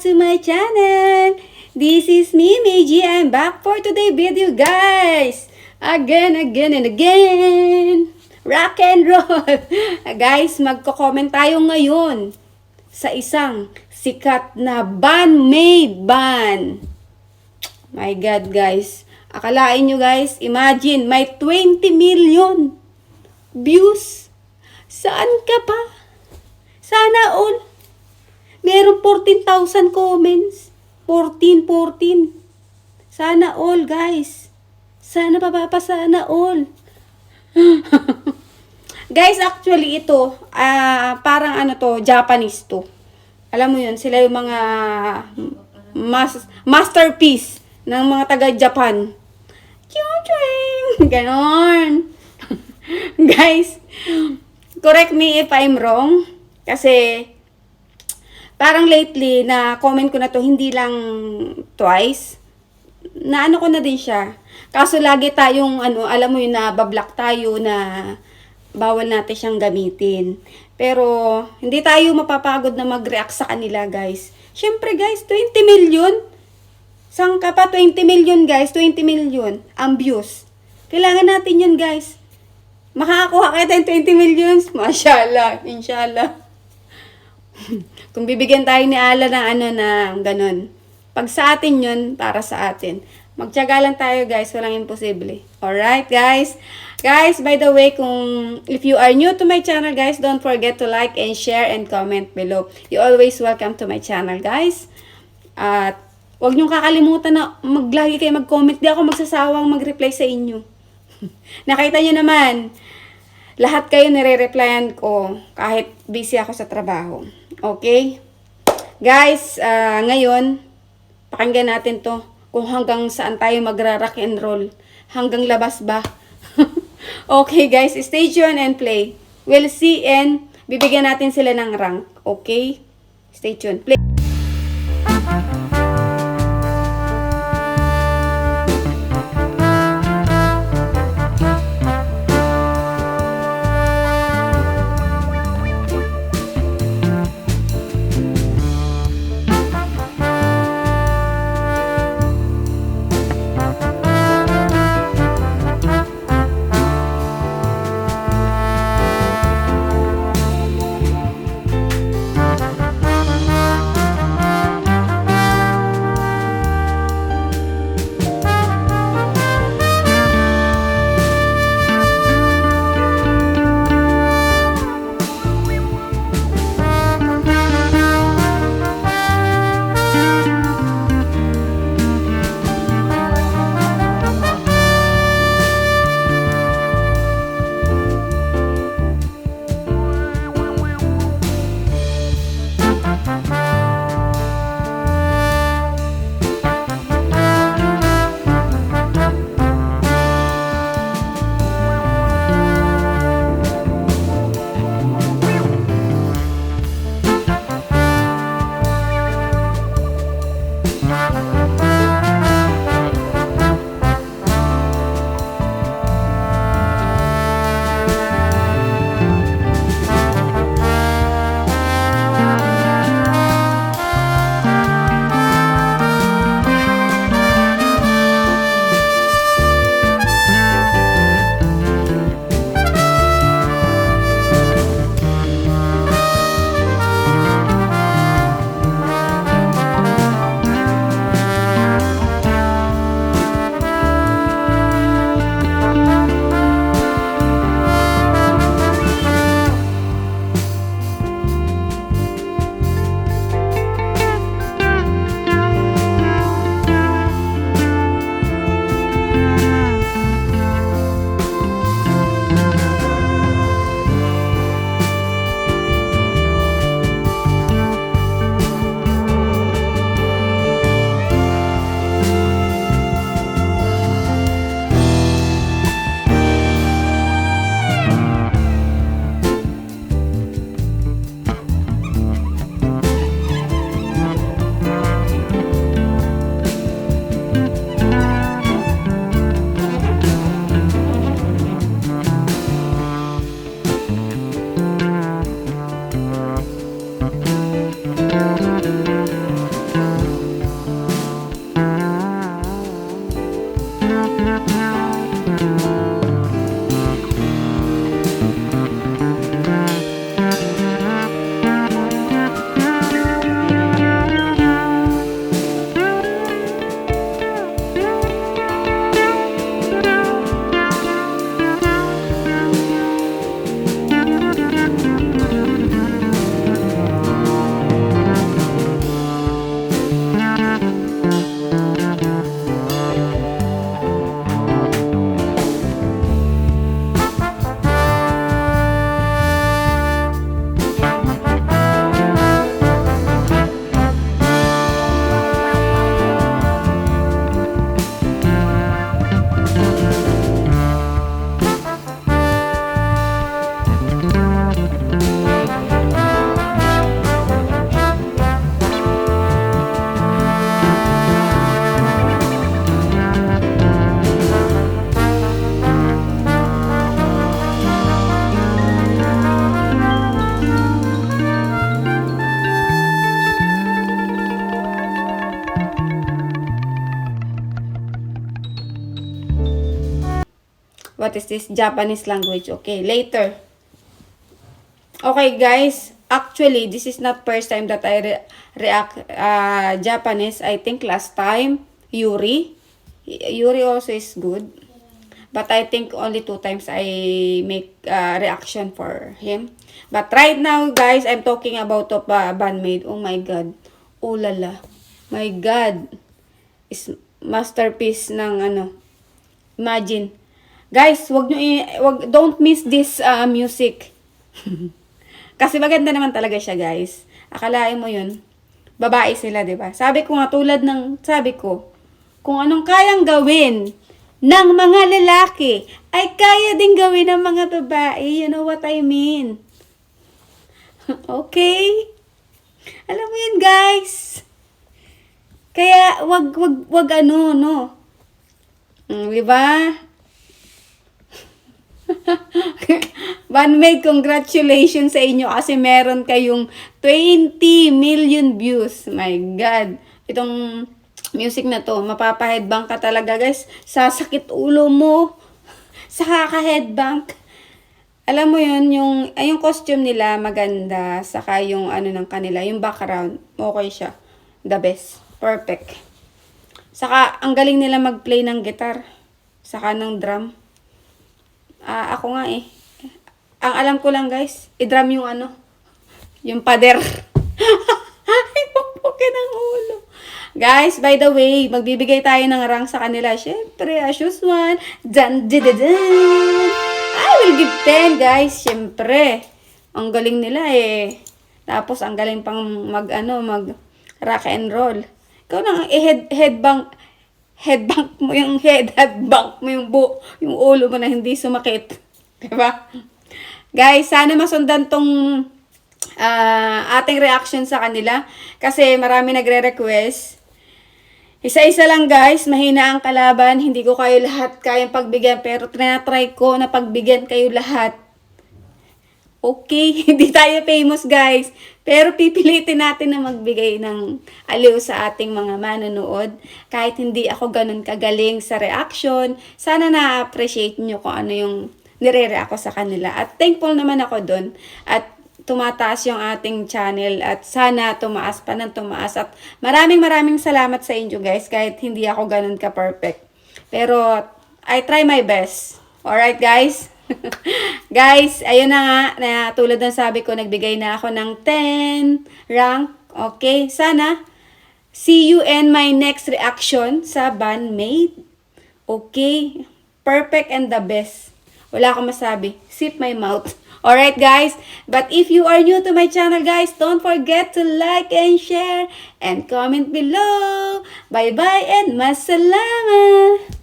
to my channel. This is me, Meiji. I'm back for today video, guys. Again and again. Rock and roll. Guys, magko-comment tayo ngayon sa isang sikat na ban-made ban. My God, guys. Akalain nyo, guys, imagine, may 20 million views. Saan ka pa? Sana all. Meron 14,000 comments. 14. Sana all, guys. Sana sana all. Guys, actually ito, parang ano to, Japanese to. Alam mo yun, sila yung mga masterpiece ng mga taga-Japan. Ganon. Guys, correct me if I'm wrong. Kasi, parang lately, na comment ko na to, hindi lang twice. Na ano ko na din siya. Kaso lagi tayong, alam mo yun, na bablock tayo na bawal natin siyang gamitin. Pero, hindi tayo mapapagod na mag-react sa kanila, guys. Siyempre, guys, 20 million. Saan ka pa? 20 million, guys. 20 million ang views. Kailangan natin yun, guys. Makakakuha kayo tayong 20 millions. Mashallah. Inshallah. Kung bibigyan tayo ni Allah ng ganon. Pag sa atin yun, para sa atin. Magtiyaga lang tayo, guys. Walang imposible. Alright, guys. Guys, by the way, if you are new to my channel, guys, don't forget to like and share and comment below. You always welcome to my channel, guys. At huwag niyong kakalimutan na lagi kayo mag-comment. Di ako magsasawang mag-reply sa inyo. Nakita niyo naman, lahat kayo nire-replyan ko kahit busy ako sa trabaho. Okay? Guys, ngayon, pakinggan natin to kung hanggang saan tayo magra-rock and roll. Hanggang labas ba? Okay, guys, stay tuned and play. We'll see and bibigyan natin sila ng rank. Okay? Stay tuned. Play. What is this? Japanese language. Okay, later. Okay, guys. Actually, this is not first time that I react Japanese. I think last time, Yuri. Yuri also is good. But I think only 2 times I make reaction for him. But right now, guys, I'm talking about Bandmaid. Oh my God. Oh lala. My God. Is masterpiece ng ano. Imagine. Guys, don't miss this music. Kasi maganda naman talaga siya, guys. Akalain mo yun. Babae sila, 'di ba? Sabi ko nga tulad ng sabi ko, kung anong kayang gawin ng mga lalaki ay kaya din gawin ng mga babae. You know what I mean? Okay? Alam mo yun, guys. Kaya wag ano, no. Di ba? Bandmaid, congratulations sa inyo kasi meron kayong 20 million views. My God. Itong music na to, mapapa-headbang ka talaga, guys. Sasakit ulo mo. Sa kaka-headbang. Alam mo yun, yung costume nila maganda. Saka yung ano ng kanila, yung background. Okay siya. The best. Perfect. Saka, ang galing nila mag-play ng guitar. Saka ng drum. Ako nga eh. Ang alam ko lang, guys, i-drum yung ano, yung pader. Ay, pupukin ang ulo. Guys, by the way, magbibigay tayo ng rank sa kanila. Siyempre, as usual. Dan. I will give 10, guys. Siyempre. Ang galing nila eh. Tapos, ang galing pang mag rock and roll. Ikaw nang headbank mo yung headbank mo yung ulo mo na hindi sumakit. Diba? Guys, sana masundan tong ating reaction sa kanila. Kasi marami nagre-request. Isa-isa lang, guys. Mahina ang kalaban. Hindi ko kayo lahat kayang pagbigyan. Pero try ko na pagbigyan kayo lahat. Okay, hindi tayo famous, guys. Pero pipilitin natin na magbigay ng aliw sa ating mga manonood. Kahit hindi ako ganun kagaling sa reaction, sana na-appreciate nyo kung ano yung nire-react ko sa kanila. At thankful naman ako dun. At tumataas yung ating channel. At sana tumaas pa ng tumaas. At maraming salamat sa inyo, guys. Kahit hindi ako ganun ka-perfect. Pero I try my best. Alright, guys? Guys, ayun na nga, na tulad ng sabi ko, nagbigay na ako ng 10 rank. Okay, sana see you in my next reaction sa Bandmaid. Okay, perfect and the best. Wala akong masabi. Sip my mouth. Alright, guys, but if you are new to my channel, guys, don't forget to like and share and comment below. Bye-bye and masalama!